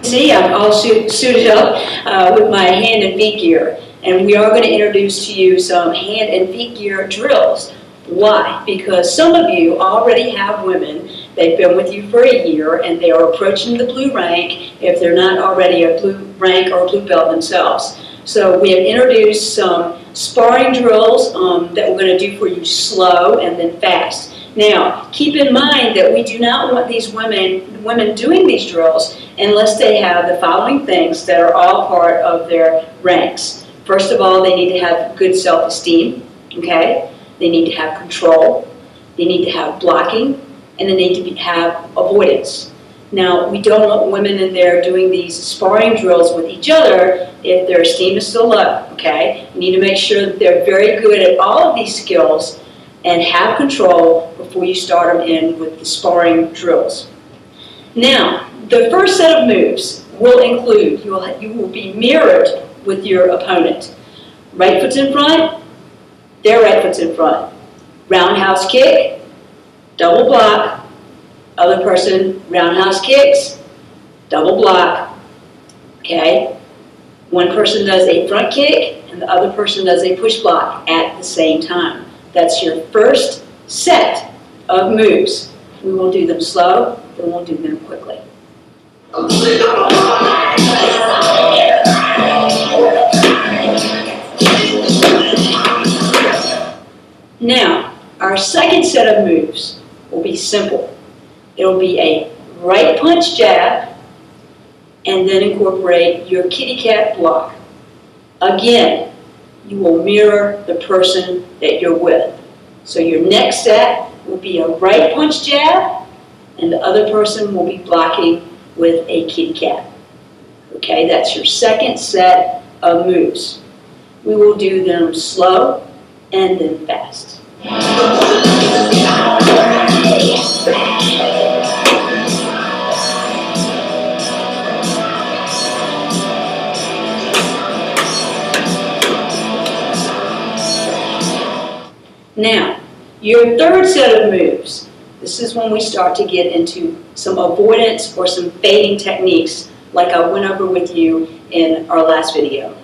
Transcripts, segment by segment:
See, I'm all suited up with my hand and feet gear, and we are going to introduce to you some hand and feet gear drills. Why? Because some of you already have women, they've been with you for a year, and they are approaching the blue rank if they're not already a blue rank or blue belt themselves. So we have introduced some sparring drills that we're going to do for you slow and then fast. Now, keep in mind that we do not want these women doing these drills unless they have the following things that are all part of their ranks. First of all, they need to have good self-esteem, okay? They need to have control, they need to have blocking, and they need to have avoidance. Now, we don't want women in there doing these sparring drills with each other if their esteem is still low, okay? You need to make sure that they're very good at all of these skills and have control before you start them in with the sparring drills. Now, the first set of moves will include, you will be mirrored with your opponent. Right foot's in front, their right foot's in front. Roundhouse kick, double block, other person roundhouse kicks, double block, okay? One person does a front kick and the other person does a push block at the same time. That's your first set of moves. We will do them slow, then we'll do them quickly. Now, our second set of moves will be simple. It will be a right punch jab and then incorporate your kitty cat block. Again, you will mirror the person that you're with. So your next set will be a right punch jab, and the other person will be blocking with a kitty cat. Okay, that's your second set of moves. We will do them slow and then fast. Now, your third set of moves, this is when we start to get into some avoidance or some fading techniques like I went over with you in our last video.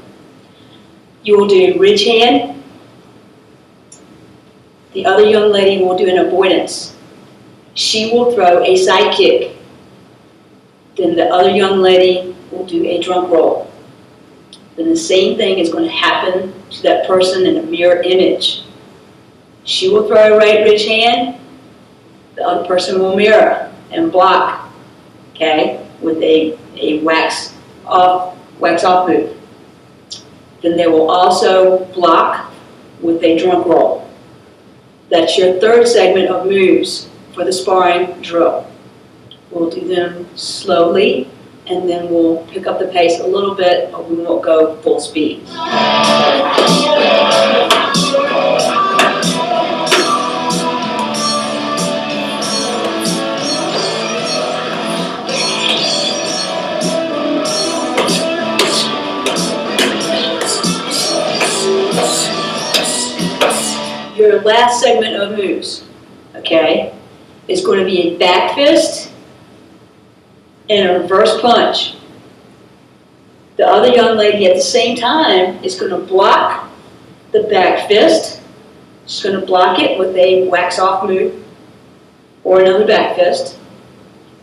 You will do ridge hand. The other young lady will do an avoidance. She will throw a side kick. Then the other young lady will do a drunk roll. Then the same thing is going to happen to that person in a mirror image. She will throw a right ridge hand, the other person will mirror and block, okay, with a wax off move. Then they will also block with a drunk roll. That's your third segment of moves for the sparring drill. We'll do them slowly, and then we'll pick up the pace a little bit, but we won't go full speed. Your last segment of moves, okay, is going to be a back fist and a reverse punch. The other young lady at the same time is going to block the back fist. She's going to block it with a wax off move or another back fist.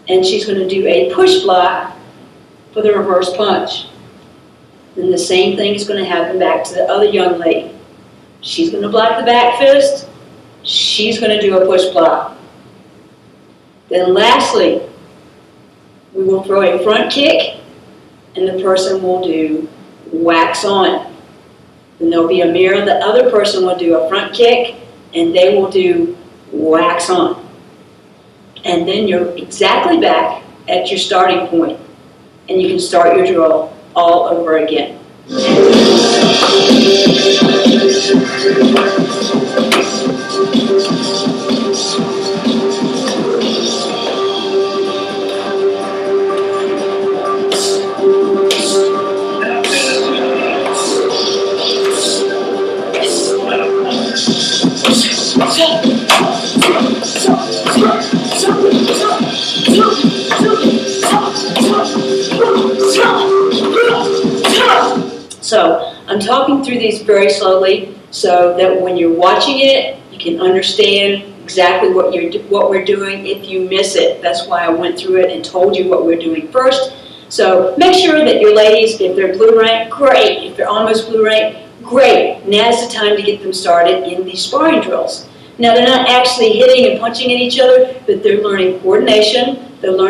And she's going to do a push block for the reverse punch. Then the same thing is going to happen back to the other young lady. She's going to block the back fist. She's going to do a push block. Then lastly, we will throw a front kick, and the person will do wax on. Then there'll be a mirror. The other person will do a front kick, and they will do wax on. And then you're exactly back at your starting point, and you can start your drill all over again. So I'm talking through these very slowly so that when you're watching it, you can understand exactly what we're doing if you miss it. That's why I went through it and told you what we're doing first. So make sure that your ladies, if they're blue rank, great. If they're almost blue rank, great. Now's the time to get them started in these sparring drills. Now they're not actually hitting and punching at each other, but they're learning coordination, they're learning